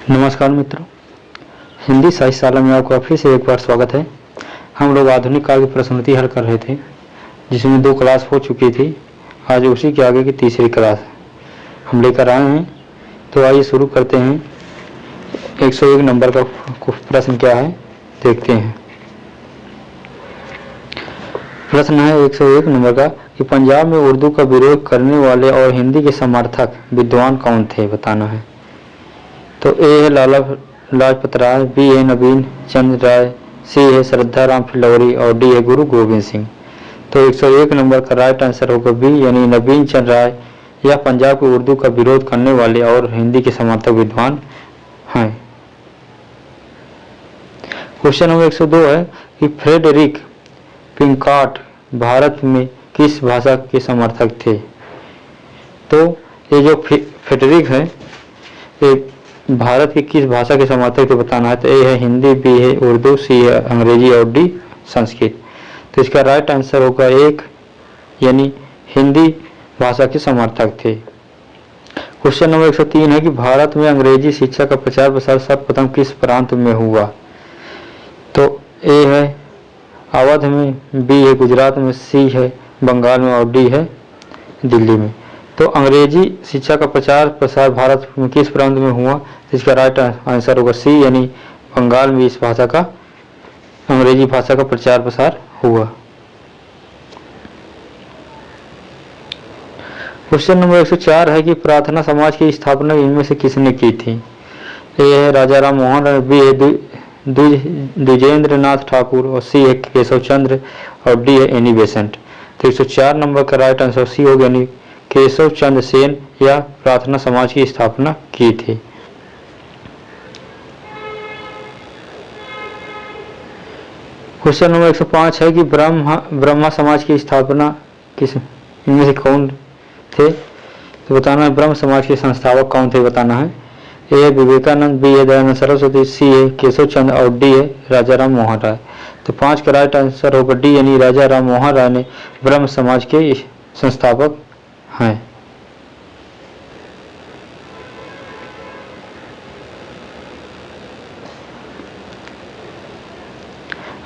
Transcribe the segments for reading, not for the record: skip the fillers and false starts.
नमस्कार मित्रों, हिंदी साहित्यशाला में आपका फिर से एक बार स्वागत है। हम लोग आधुनिक काल की प्रश्नोत्तरी हल कर रहे थे, जिसमें 2 क्लास हो चुकी थी। आज उसी के आगे की तीसरी क्लास हम लेकर आए हैं। तो आइए शुरू करते हैं। 101 नंबर का प्रश्न क्या है देखते हैं। प्रश्न है 101 नंबर का कि पंजाब में उर्दू का विरोध करने वाले और हिंदी के समर्थक विद्वान कौन थे, बताना है। तो ए है लाला लाजपत राय, बी है नवीन चंद्र राय, सी है श्रद्धा राम फिलौरी और डी है गुरु गोविंद सिंह। तो 101 नंबर का राइट आंसर होगा बी, यानी नवीन चंद्र राय। यह पंजाब के उर्दू का विरोध करने वाले और हिंदी के समर्थक विद्वान हैं। क्वेश्चन नंबर 102 है कि फ्रेडरिक पिंकार्ट भारत में किस भाषा के समर्थक थे। तो ये जो फ्रेडरिक है ये भारत की किस भाषा के समर्थक थे बताना है। तो ए है हिंदी, बी है उर्दू, सी है अंग्रेजी और डी संस्कृत। तो इसका राइट आंसर होगा 1, यानी हिंदी भाषा के समर्थक थे। क्वेश्चन नंबर 103 है कि भारत में अंग्रेजी शिक्षा का प्रचार प्रसार सर्वप्रथम किस प्रांत में हुआ। तो ए है अवध में, बी है गुजरात में, सी है बंगाल में और डी है दिल्ली में। तो अंग्रेजी शिक्षा का प्रचार प्रसार भारत में किस प्रांत में हुआ, इसका राइट आंसर होगा सी, यानी बंगाल में इस भाषा का अंग्रेजी भाषा का प्रचार प्रसार हुआ। क्वेश्चन नंबर 104 है कि प्रार्थना समाज की स्थापना इनमें से किसने की थी। ए है राजा राम मोहन राय, बी है द्विजेंद्र नाथ ठाकुर और सी है केशव चंद्र और डी है एनी बेसेंट। तो 104 नंबर का राइट आंसर सी होगा, यानी केशव चंद्र सेन या प्रार्थना समाज की स्थापना की थी। क्वेश्चन नंबर 105 है कि ब्रह्मा समाज की स्थापना किस इनमें से कौन थे। तो बताना है ब्रह्म समाज के संस्थापक कौन थे, बताना है। ए है विवेकानंद, बी है दयानंद सरस्वती, सी है केशव चंद्र और डी है राजा राम मोहन राय। तो 5 का राइट आंसर होगा डी, यानी राजा राम मोहन राय ने ब्रह्म समाज के संस्थापक हैं।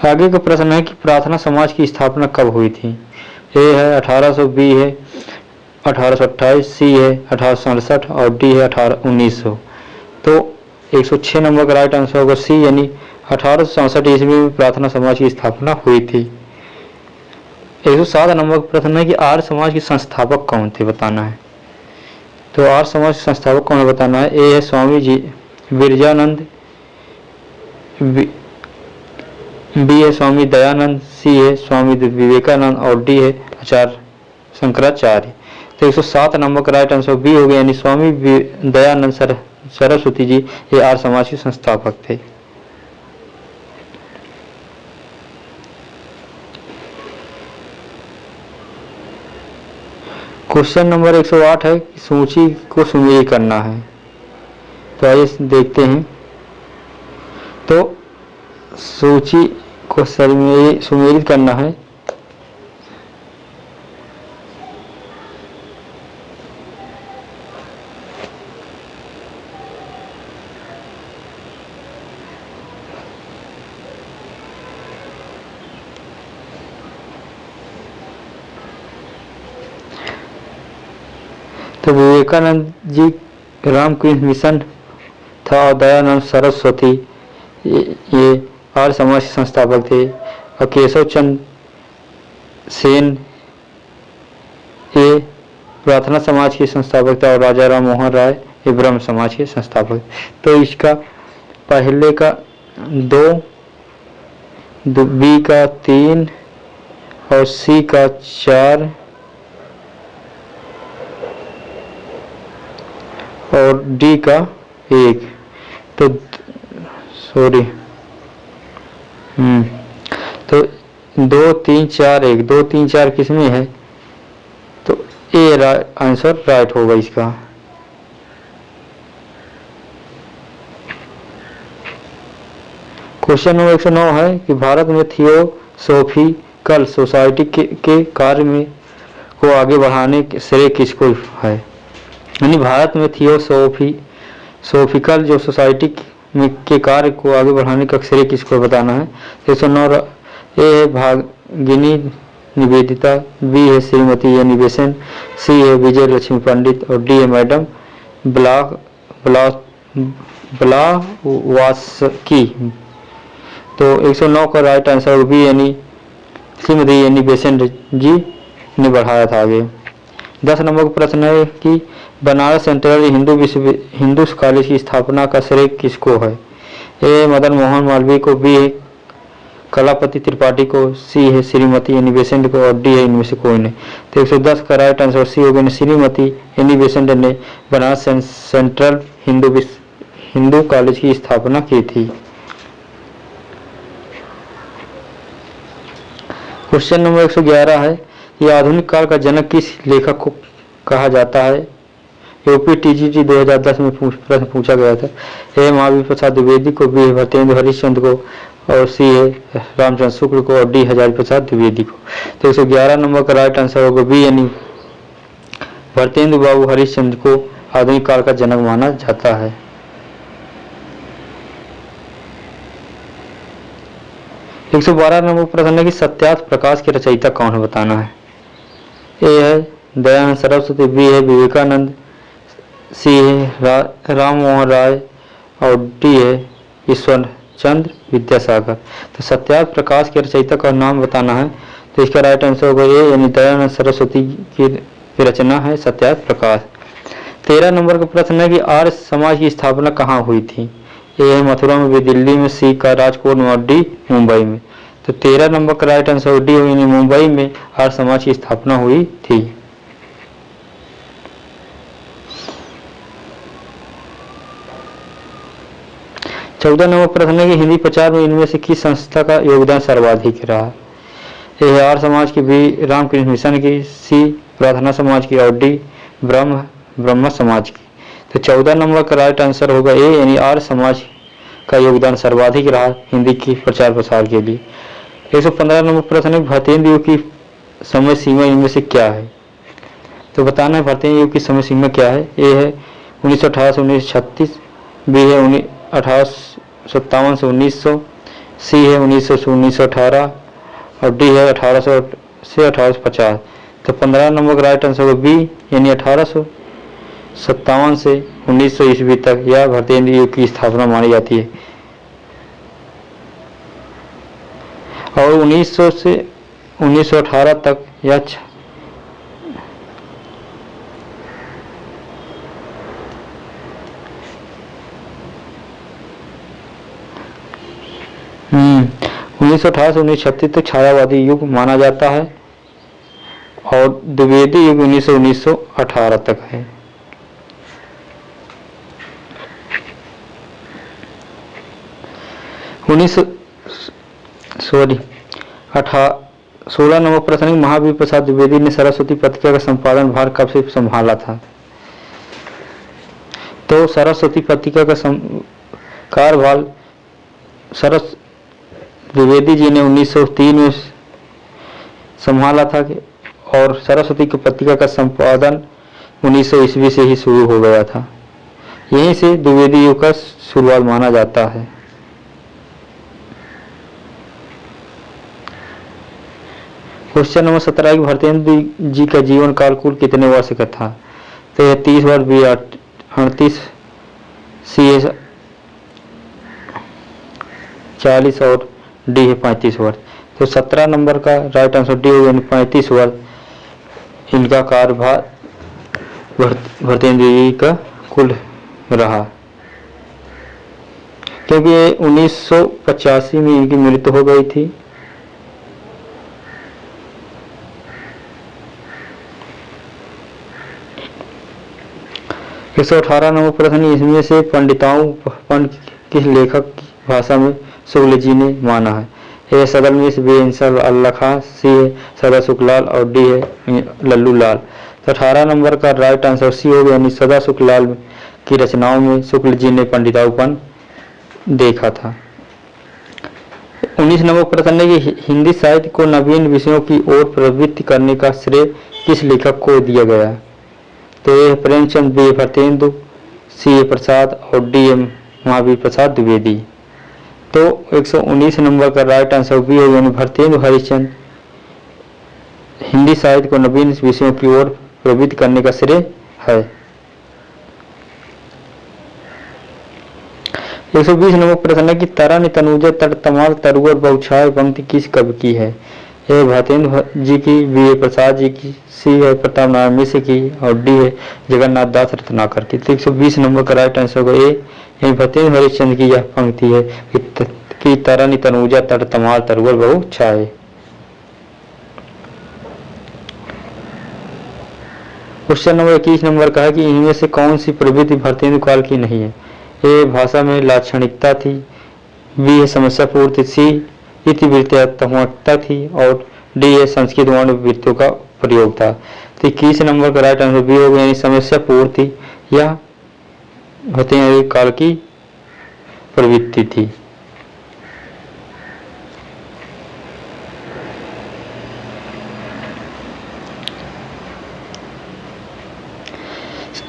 आगे का प्रश्न है कि प्रार्थना समाज की स्थापना कब हुई थी। ए है 1800, बी है 1828, सी है 1867 और डी है 1900। तो 106 नंबर का राइट आंसर होगा सी, यानी 1867 ईस्वी में प्रार्थना समाज की स्थापना हुई थी। 107 नंबर का प्रश्न है कि आर्य समाज के संस्थापक कौन थे, बताना है। तो आर्य समाज के संस्थापक कौन है, बताना है। ए है स्वामी जी विरजानंद, बी है स्वामी दयानंद, सी है स्वामी विवेकानंद और डी है आचार्य शंकराचार्य। तो 107 नंबर का राइट आंसर बी हो गया, यानी स्वामी दयानंद सरस्वती जी ये आर्य समाज के संस्थापक थे। क्वेश्चन नंबर 108 है कि सूची को सुमेलित करना है। तो आइए देखते हैं। तो सूची को सुमेलित करना है। तो विवेकानंद जी रामकृष्ण मिशन था और दयानंद सरस्वती ये आर्य समाज के संस्थापक थे और केशव चंद्र सेन ये प्रार्थना समाज के संस्थापक थे और राजा राम मोहन राय ये ब्रह्म समाज के संस्थापक। तो इसका पहले का 2, बी का 3 और सी का 4 और डी का 1। तो सॉरी तो 2 3 4 1 2 3 4 किसमें है। तो ए आंसर राइट होगा इसका। क्वेश्चन नंबर 109 है कि भारत में थियोसॉफिकल सोसाइटी के कार्य में को आगे बढ़ाने के श्रेय किसको है। यानी भारत में सोफिकल जो सोसाइटी में के कार्य को आगे बढ़ाने का श्रेय किसको बताना है। 109 ए है भागिनी निवेदिता, बी है श्रीमती ए निवेशन, सी है विजय लक्ष्मी पंडित और डी है मैडम ब्लावात्स्की। तो 109 का राइट आंसर बी यानी श्रीमती एनी बेसेंट जी ने बढ़ाया था आगे। 10 नंबर का प्रश्न है कि बनारस सेंट्रल हिंदू कॉलेज की स्थापना का श्रेय किसको है। ए मदन मोहन मालवीय को, बी है कलापति त्रिपाठी को, सी है श्रीमती एनी बेसेंट को और डी है इनमें से कोई नहीं। तो 110 का राइट आंसर सी होगा, श्रीमती एनी बेसेंट ने बनारस सेंट्रल हिंदू कॉलेज की स्थापना की थी। क्वेश्चन नंबर 111 है कि आधुनिक काल का जनक किस लेखक को कहा जाता है। यूपीटीजीटी 2010 में प्रश्न पूछा गया था। ए महावीर प्रसाद द्विवेदी को, बी भरतेंदु हरिश्चंद्र को और सी है रामचंद्र शुक्ल को और डी हजारी प्रसाद द्विवेदी को। तो 111 नंबर का राइट आंसर होगा बी यानी भरतेंदु बाबू हरिश्चंद्र को आधुनिक काल का जनक माना जाता है। 112 नंबर प्रश्न है कि सत्यार्थ प्रकाश के रचयिता कौन है, बताना है। ए है दयानंद सरस्वती, बी है विवेकानंद, सी है राम मोहन राय और डी है ईश्वर चंद्र विद्यासागर। तो सत्यार्थ प्रकाश के रचयिता का नाम बताना है। तो इसका राइट आंसर होगा ए यानी दयानंद सरस्वती की रचना है सत्यार्थ प्रकाश। 13 नंबर का प्रश्न है कि आर्य समाज की स्थापना कहाँ हुई थी। ए है मथुरा में, बी दिल्ली में, सी का राजकोट में और डी मुंबई में। तो 13 नंबर का राइट आंसर डी यानी मुंबई में आर्य समाज की स्थापना हुई थी। चौदह नंबर प्रश्न है कि हिंदी प्रचार में इनमें से किस संस्था का योगदान सर्वाधिक रहा। ए है आर्य समाज की, बी रामकृष्ण मिशन की, सी प्रार्थना समाज की और डी ब्रह्म समाज की। तो 14 नंबर का राइट आंसर होगा ए यानी आर्य समाज का योगदान सर्वाधिक रहा हिंदी की प्रचार प्रसार के लिए। 115 नंबर प्रश्न है भरतेंदु युग की समय सीमा इनमें से क्या है। तो बताना है भरतेंदु युग की समय सीमा क्या है। ए है 1918 से 1936, बी है 1857 से 1900, सी है 1900 से 1918 और डी है 1800 से 1850। तो 15 नंबर का राइट आंसर होगा बी यानी 1857 से 1900 ईस्वी तक यह भरतेंदु युग की स्थापना मानी जाती है। और 1900 से 1918 तक यह उन्नीस सौ 18 से 1936 तक छायावादी युग माना जाता है और द्विवेदी युग 1918 तक है। सोलह नंबर प्रश्न महावीर प्रसाद द्विवेदी ने सरस्वती पत्रिका का संपादन भार कब से संभाला था। तो सरस्वती पत्रिका का कार्यभार द्विवेदी जी ने 1903 में संभाला था और सरस्वती की पत्रिका का संपादन 1900 ईस्वी से ही शुरू हो गया था। यहीं से द्विवेदी युग का शुरुआत माना जाता है। क्वेश्चन नंबर 17 की भरतेंदु जी का जीवन काल कुल कितने वर्ष का था। तो यह 30 वर्ष, बी 38, सी 40 और डी है 35 वर्ष। तो 17 नंबर का राइट आंसर डी होगा 35 वर्ष इनका कार्यभार भरतेंदु जी का कुल रहा, क्योंकि 1985 में इनकी मृत्यु हो गई थी। एक 118 नंबर प्रश्न इसमें से पंडित किस लेखक की भाषा में शुक्ल जी ने माना है। ए सदर मिश्र, बी इंसार अल्लाह खां, सी है सदा शुक्लाल और डी है लल्लू लाल। तो 18 नंबर का राइट आंसर सी हो गया यानी सदा शुक्लाल की रचनाओं में शुक्ल जी ने पंडिताऊपन देखा था। 19 नंबर प्रश्न है कि हिंदी साहित्य को नवीन विषयों की ओर प्रवृत्त करने का श्रेय किस लेखक को दिया गया। तो ए प्रेमचंद, बी भरतेंदु, सी ए प्रसाद और डी ए महावीर प्रसाद द्विवेदी। तो 119 नंबर का राइट आंसर बी होगा, यानी भारतेंदु हरिश्चंद्र हिंदी साहित्य को नवीन विषयों की ओर प्रवृत्त करने का श्रेय है। 120 नंबर प्रश्न है कि तारानी तनुजा तड़तमाल तरुवर बहुछाय पंक्ति किस कवि की है? ए भारतेंदु जी की, बी ए प्रसाद जी की, सी है प्रताप नारायण मिश्र की और डी है जगन्नाथ दास रत्नाकर की। तो 120 नंबर का राइट आंसर होगा ए, यानी भारतेंदु हरिश्चंद्र की यह पंक्ति है कि तारानी तनुजा तड़तमाल तरुवर बहुछाय। क्वेश्चन नंबर 21 नंबर का है कि इनमें से कौन सी प्रवृत्ति भारतेंदु काल की नहीं है? ए भाषा में लाक्षणिकता थी, बी है समस्या पूर्ति, सी इतिवृत्तात्मकता थी और डी है संस्कृत वर्ण वृत्तियों का प्रयोग था। तो 21 नंबर का राइट आंसर बी होगा, यानी समस्या पूर्ति या भारतेंदु काल की प्रवृत्ति थी।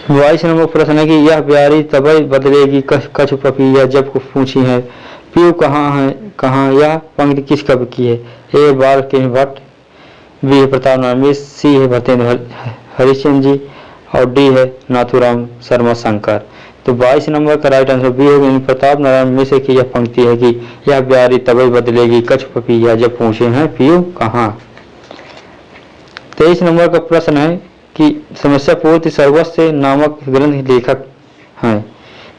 बाईस नंबर प्रश्न है कि यह ब्यारी तबई बदलेगी कछु पपीया जब को पूछी है, पीयू कहाँ है कहाँ, यह पंक्ति किस कवि की है? ए बाल के भट्ट, बी है प्रताप नारायण मिश्र, सी है भारतेंदु हरिश्चंद्र जी और डी है नाथूराम शर्मा शंकर। तो 22 नंबर का राइट आंसर बी होगा, प्रताप नारायण मिश्र की यह पंक्ति है कि यह ब्यारी तबई बदलेगी कछु पपीया जब पूछे हैं पीयू कहाँ। 23 नंबर का प्रश्न है कि समस्या पूर्ति सर्वस्व नामक ग्रंथ लेखक हैं?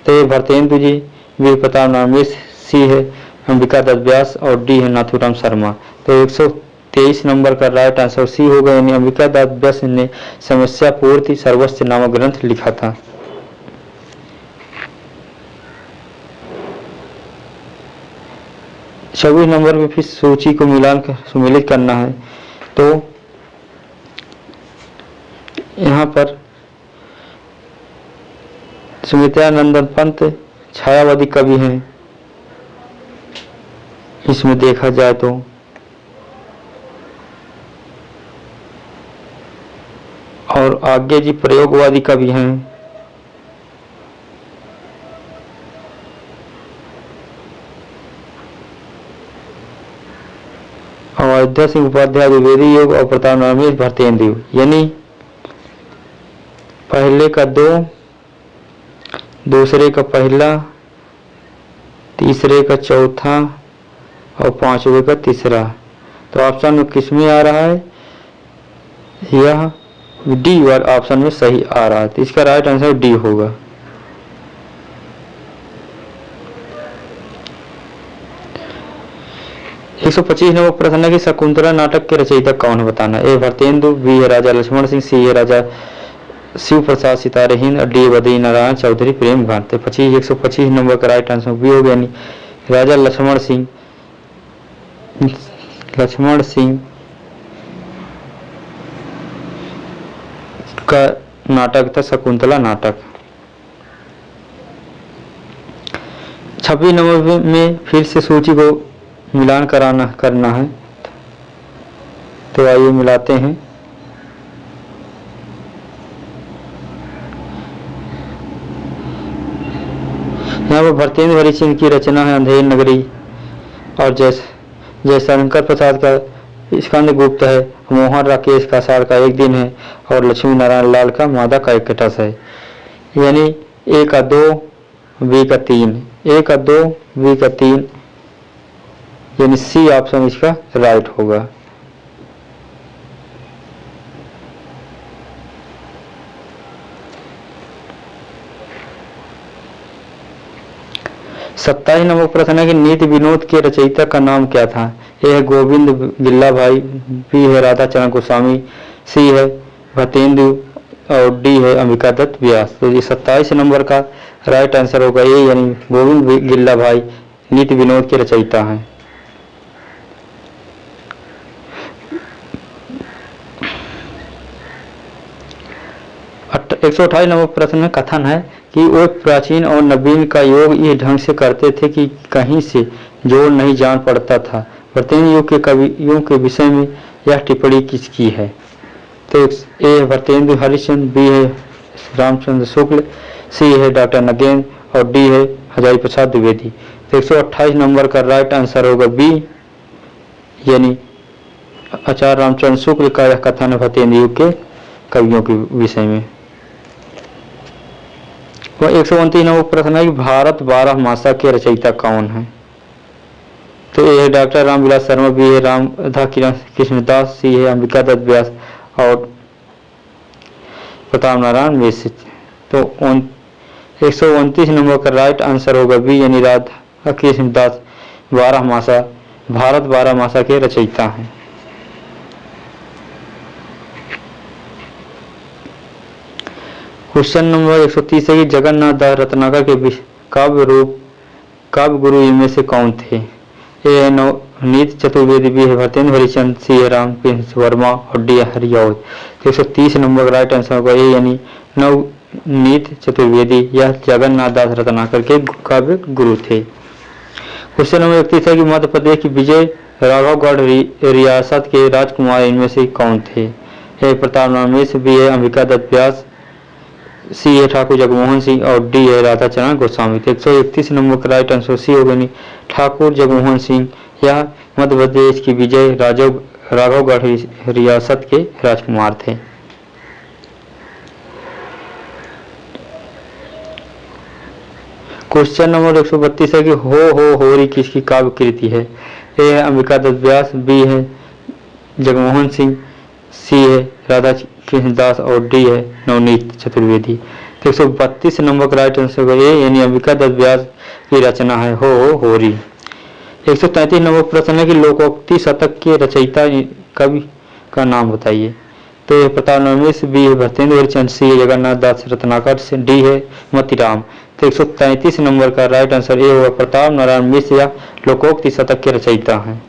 तो ये भारतेंदु जी, बी प्रताप नारायण मिश्र, सी है अंबिका दत्त व्यास और डी है नाथूराम शर्मा। तो 123 नंबर का राइट आंसर सी होगा, यानी अंबिका दत्त व्यास ने समस्या पूर्ति सर्वस्व नामक ग्रंथ लिखा था। छब्बीस नंबर में फिर सूची को सम्मिलित करना है। तो यहाँ पर सुमित्रानंदन पंत छायावादी कवि हैं, इसमें देखा जाए तो और आगे जी प्रयोगवादी कवि हैं, और अयोध्या सिंह उपाध्याय द्विवेदी योग और प्रताप नारायण मिश्र भारतेंदु, यानी पहले का 2, दूसरे का पहला, तीसरे का चौथा और पांचवे का तीसरा। तो ऑप्शन में किसमें आ रहा है? यह डी वाला ऑप्शन में सही आ रहा है, तो इसका राइट आंसर डी होगा। एक 125 नंबर प्रश्न है कि शकुंतला नाटक के रचयिता कौन है? बताना। ए भारतेंदु, बी है राजा लक्ष्मण सिंह, सी है राजा शिव प्रसाद सितारे हिंद और डी बद्री नारायण चौधरी प्रेम भांत। 125 नंबर का राइट आंसर बी होगा, यानी राजा लक्ष्मण सिंह का नाटक था शकुंतला नाटक। 26 नंबर में फिर से सूची को मिलान करना है, तो आइए मिलाते हैं। यहाँ पर भारतेंदु हरिश्चंद्र की रचना है अंधेरी नगरी और जयशंकर प्रसाद का स्कंद गुप्त है, मोहन राकेश का साल का एक दिन है और लक्ष्मी नारायण लाल का मादा का एक कटस है। यानी ए का 2, बी का 3, ए का 2, बी का 3, यानी सी ऑप्शन इसका राइट होगा। सत्ताईस नंबर प्रश्न है कि नीति विनोद के रचयिता का नाम क्या था? ए है गोविंद गिल्ला भाई, बी है राधा चरण गोस्वामी, सी है भारतेंदु और डी है अंबिका दत्त व्यास। तो ये 27 नंबर का राइट आंसर होगा ये, यानी गोविंद गिल्ला भाई नीति विनोद के रचयिता हैं। एक 128 नंबर प्रश्न में कथन है कि वो प्राचीन और नवीन का योग इस ढंग से करते थे कि कहीं से जोड़ नहीं जान पड़ता था। भारतेंदु युग के कवियों के विषय में यह टिप्पणी किसकी है? तो ए भारतेंदु हरिश्चंद्र, बी है रामचंद्र शुक्ल, सी है डॉक्टर नगेंद्र और डी है हजारी प्रसाद द्विवेदी। तो 128 नंबर का राइट आंसर होगा बी, यानी आचार्य रामचंद्र शुक्ल का यह कथन है भतेंद्र युग के कवियों के विषय में। वह 129 नंबर प्रश्न है कि भारत 12 मासा के रचयिता कौन है? तो ए है डॉक्टर रामविलास शर्मा, बी है राधा कृष्णदास, सी है अंबिका दत्त व्यास और प्रताप नारायण मिश्र। तो 129 नंबर का राइट आंसर होगा बी, यानी राधा कृष्णदास 12 मासा, भारत 12 मासा के रचयिता हैं। क्वेश्चन नंबर 130 है कि जगन्नाथ दास रत्नाकर के काव्य गुरु इनमें से कौन थे? ए है नवनीत चतुर्वेदी, बी है भरतेंद्र हरिचंद, सी है रामकृष्ण वर्मा और डी है हरिऔध। तो 130 नंबर का राइट आंसर होगा ए, यानी नवनीत चतुर्वेदी, यह जगन्नाथ दास रत्नाकर के काव्य गुरु थे। क्वेश्चन नंबर 31 है कि मध्य प्रदेश की विजय राघवगढ़ रियासत के राजकुमार इनमें से कौन थे? ए प्रताप नारायण मिश्र, बी है अंबिका दत्त व्यास, सी है ठाकुर जगमोहन सिंह और डी है राधाचरण गोस्वामी। 131 नंबर का राइट आंसर सी होगा, नहीं ठाकुर जगमोहन सिंह, यह मध्य प्रदेश की विजय राघवगढ़ रियासत के राजकुमार थे। क्वेश्चन नंबर 132 है कि हो होरी किसकी काव्य कृति है? ए है अंबिका दत्त व्यास, बी है जगमोहन सिंह, सी है राधा कृष्णदास और डी है नवनीत चतुर्वेदी। तो 132 नंबर का राइट आंसर होगा ए, यानी अंबिका दत्त व्यास की रचना है हो होरी। 133 नंबर प्रश्न है कि लोकोक्ति शतक के रचयिता कवि का नाम बताइए। तो ये प्रताप नारायण मिश्र, बी है भरतेंद्र हरिचंद, सी है जगन्नाथ दास रत्नाकर, डी है मोतीराम। तो 133 नंबर का राइट आंसर ए होगा प्रताप नारायण मिश्र, या लोकोक्ति शतक के रचयिता हैं।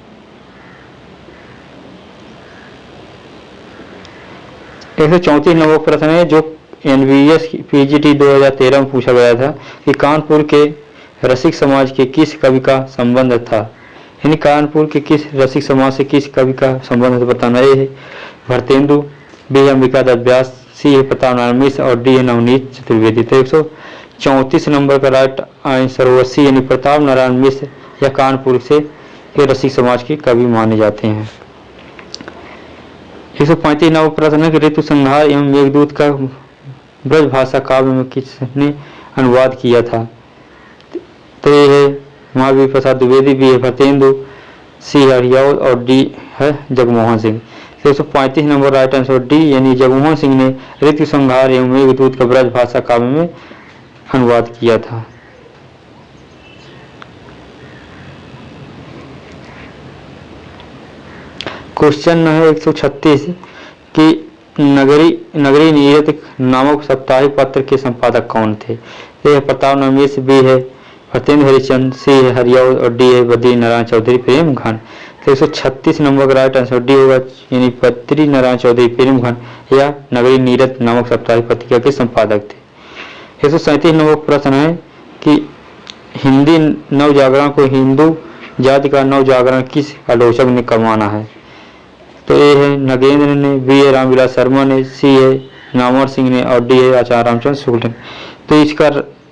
134 नंबर प्रश्न है जो NVS PGT 2013 में पूछा गया था कि कानपुर के रसिक समाज के किस कवि का संबंध था? यानी कानपुर के किस रसिक समाज से किस कवि का संबंध है बताना। ए है भरतेंदु, बी है अंबिका दत्त व्यास, सी है प्रताप नारायण मिश्र और डी है नवनीत चतुर्वेदी। तो 134 नंबर का राइट आंसर होगा सी, यानी प्रताप नारायण मिश्र, या कानपुर से के रसिक समाज के कवि माने जाते हैं। 135 नंबर प्रश्न है कि ऋतु संहार एवं मेघदूत का ब्रज भाषा काव्य में किसने अनुवाद किया था? तो ये है महावीर प्रसाद द्विवेदी, बी है भरतेंदु, सी है हरिऔध और डी है Jagmohan Singh. 135 number right answer D, यानी जगमोहन सिंह ने ऋतु संहार एवं मेघदूत का ब्रज भाषा काव्य में अनुवाद किया था। क्वेश्चन है 136 कि नगरी नीरद नामक साप्ताहिक पत्र के संपादक कौन थे? ए है प्रताप नारायण मिश्र, बी है भरतेंद्र हरिचंद, सी है हरिऔध और डी है बद्री नारायण चौधरी प्रेम घन। तो 136 नंबर का राइट आंसर डी होगा, यानी बद्री नारायण चौधरी प्रेम घन, या नगरी नीरद नामक साप्ताहिक पत्रिका के संपादक थे। 137 नंबर प्रश्न है कि हिंदी नवजागरण को हिंदू जाति का नवजागरण किस आलोचक ने करवाना है? तो ए है नगेंद्र ने, बी है रामविलास शर्मा ने, सी है नामवर सिंह ने और डी है आचार्य रामचंद्र शुक्ल ने। तो इसका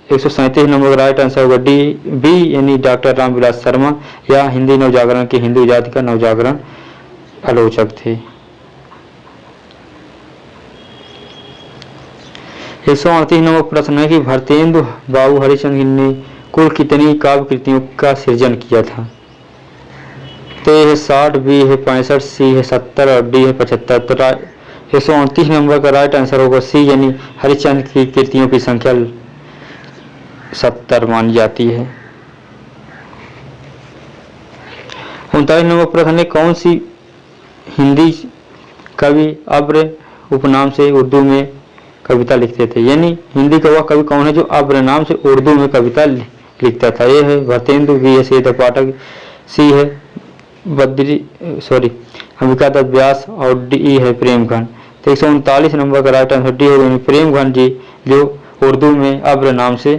137 नंबर का राइट आंसर होगा डी बी, यानी डॉक्टर रामविलास शर्मा, या हिंदी नवजागरण के हिंदू जाति का नवजागरण आलोचक थे। 138 नंबर प्रश्न है कि भरतेंदु बाबू हरिचंद ने कुल कितनी काव्य कृतियों का सृजन किया था? तो ये है 60, बी है 65, सी है 70 और डी है 75। तो 129 नंबर का राइट आंसर होगा सी, यानी हरिचंद की कृतियों की संख्या 70 मानी जाती है। 39 नंबर प्रश्न है कौन सी हिंदी कवि अब्र उपनाम से उर्दू में कविता लिखते थे? यानी हिंदी का वह कवि कौन है जो अब्र नाम से उर्दू में कविता लिखता था? ये है भरतेंदु, बी है श्रीधर पाठक, सी है अंबिका दत्त व्यास और डी है प्रेम घन। तो 139 नंबर का राइट आंसर डी होगा, प्रेम घन जी, जो उर्दू में अब्र नाम से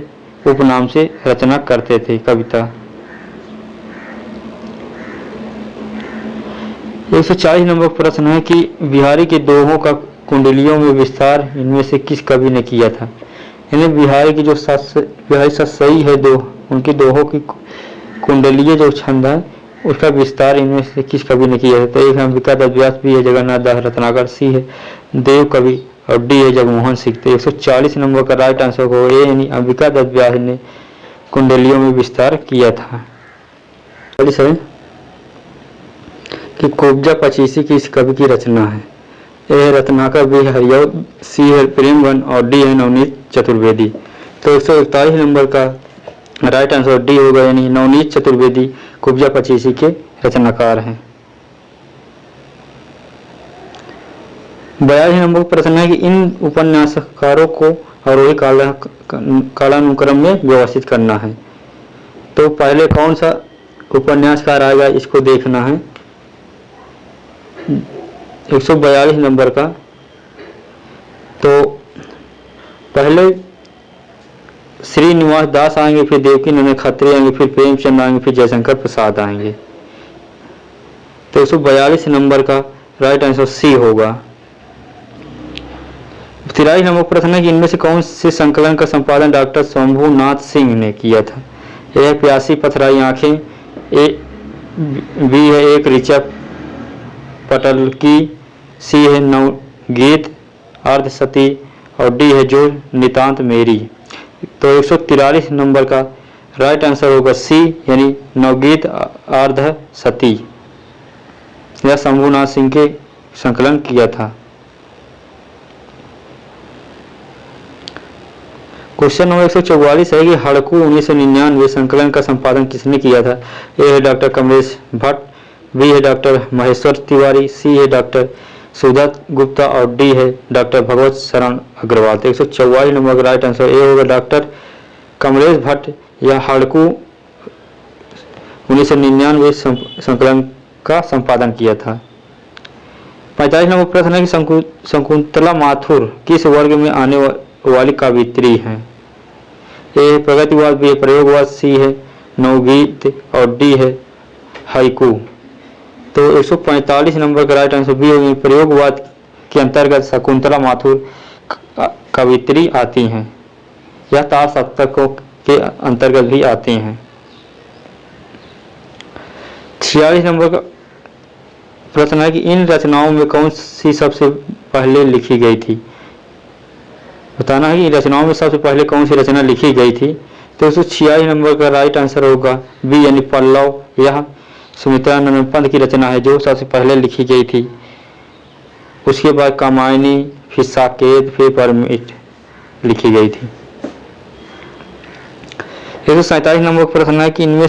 उपनाम से रचना करते थे कविता। 140 नंबर प्रश्न है कि बिहारी के दोहों का कुंडलियों में विस्तार इनमें से किस कवि ने किया था? इन्हें बिहारी की जो बिहारी सतसई है, दो उनकी दोहों की कुंडलीय जो छंद है उसका विस्तार इनमें से किस कवि ने किया है? तो एक अंबिका दत्त व्यास, बी है जगन्नाथ दास रत्नाकर, सी है देव कवि और डी है जगमोहन सिंह। तो 140 नंबर का राइट आंसर हो ए यानी अंबिका दत्त व्यास ने कुंडलियों में विस्तार किया था। 40 है कि कुब्जा पचीसी किस कवि की रचना है? ए है रत्नाकर, बी है हरिऔध, सी है प्रेमवन और डी है नवनीत चतुर्वेदी। तो 141 नंबर का राइट आंसर डी होगा यानी नवनीत चतुर्वेदी कुब्जा पचीसी के रचनाकार हैं। 42 नंबर प्रश्न है कि इन उपन्यासकारों को आरोही कालानुक्रम में व्यवस्थित करना है। तो पहले कौन सा उपन्यासकार आएगा इसको देखना है। 142 नंबर का तो पहले श्रीनिवास दास आएंगे, फिर देवकीनंदन खत्री आएंगे, फिर प्रेमचंद आएंगे, फिर जयशंकर प्रसाद आएंगे। तो 142 नंबर का राइट आंसर सी होगा। 43 नंबर प्रश्न है कि इनमें से कौन से संकलन का संपादन डॉक्टर शंभुनाथ सिंह ने किया था? ए है प्यासी पथराई आंखें, ए बी है एक ऋचा पटल की, सी है नवगीत अर्धसती और डी है जो नितांत मेरी। तो 143 नंबर का राइट आंसर होगा सी यानी नवगीत अर्धसती, यह शंभुनाथ सिंह के संकलन किया था। क्वेश्चन नंबर 144 है कि हड़कू 1999 संकलन का संपादन किसने किया था? ए है डॉक्टर कमलेश भट्ट, बी है डॉक्टर महेश्वर तिवारी, सी है डॉक्टर सुदत्त गुप्ता और डी है डॉक्टर भगवत शरण अग्रवाल। तो 144 नंबर का राइट आंसर ए होगा डॉक्टर कमलेश भट्ट या हड़कू 1999 संकलन का संपादन किया था। 45 नंबर प्रश्न है कि शकुंतला माथुर किस वर्ग में आने वाली कवियत्री हैं? ए है प्रगतिवाद, बी है प्रयोगवाद, सी है नवगीत और डी है हाइकू। तो 145 नंबर का राइट आंसर बी होगी प्रयोगवाद के अंतर्गत शकुंतला माथुर कवियत्री आती हैं या तार सप्तकों के अंतर्गत भी आती हैं। 46 नंबर का प्रश्न है कि इन रचनाओं में कौन सी सबसे पहले लिखी गई थी? बताना है कि इन रचनाओं में सबसे पहले कौन सी रचना लिखी गई थी। तो 146 नंबर का राइट आंसर होगा बी यानी पल्लव, यह सुमित्रानंद पंत की रचना है जो सबसे पहले लिखी गई थी। उसके बाद कामायनी, फिर साकेत, फिर परमिट लिखी गई थी। 147 नंबर का प्रश्न है कि इनमें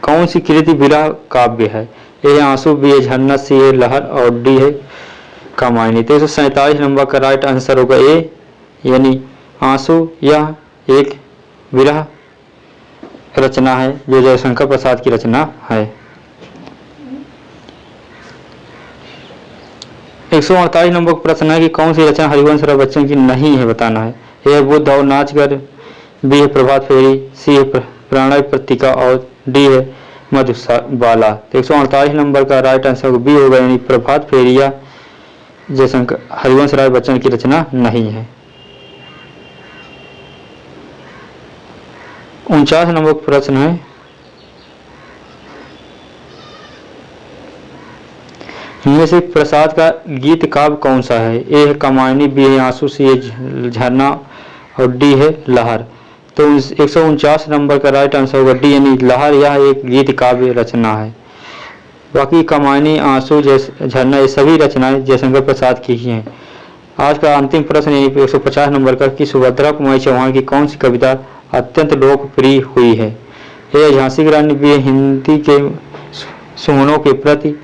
कौन सी कृति विरह काव्य है? ए है आंसू, बी है झरना, सी है लहर और डी है कामायनी। तो 147 नंबर का राइट आंसर होगा ए यानी आंसू, यह एक विरह रचना है जो जयशंकर प्रसाद की रचना है। 148 नंबर का प्रश्न है कि कौन सी रचना हरिवंश राय बच्चन की नहीं है? बताना है। ए है बुद्ध और नाचगर, बी है प्रभात फेरी, सी है प्रणय पत्रिका और डी है मधुबाला। तो 148 नंबर का राइट आंसर बी होगा यानी प्रभात फेरिया जयशंकर हरिवंश राय बच्चन की रचना नहीं है। 49 नंबर प्रश्न है इनमें से प्रसाद का गीत काव्य कौन सा है? ए है कामायनी, बी है आंसू, सी है झरना और डी है लहर। तो 149 नंबर का राइट आंसर होगा डी यानी लहर, यह एक गीत काव्य रचना है। बाकी कामायनी, आंसू, झरना ये सभी रचनाएं जयशंकर प्रसाद की ही हैं। आज का अंतिम प्रश्न यानी 150 नंबर का कि सुभद्रा कुमारी चौहान की कौन सी कविता अत्यंत लोकप्रिय हुई है? ए झांसी की रानी, बी हिंदी के सुमनों के प्रति,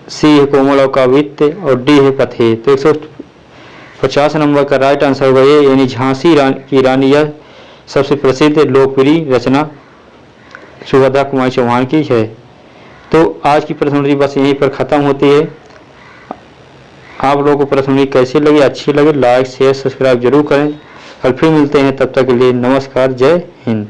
सी है कोमल और काव्यत्य और डी है पथे। तो 150 नंबर का राइट आंसर होगा ये यानी झांसी की रानी, यह सबसे प्रसिद्ध लोकप्रिय रचना सुभद्रा कुमारी चौहान की है। तो आज की प्रश्नोत्तरी बस यहीं पर खत्म होती है। आप लोगों को प्रश्नोत्तरी कैसी लगी? अच्छी लगे लाइक शेयर सब्सक्राइब जरूर करें। कल फिर मिलते हैं, तब तक के लिए नमस्कार, जय हिंद।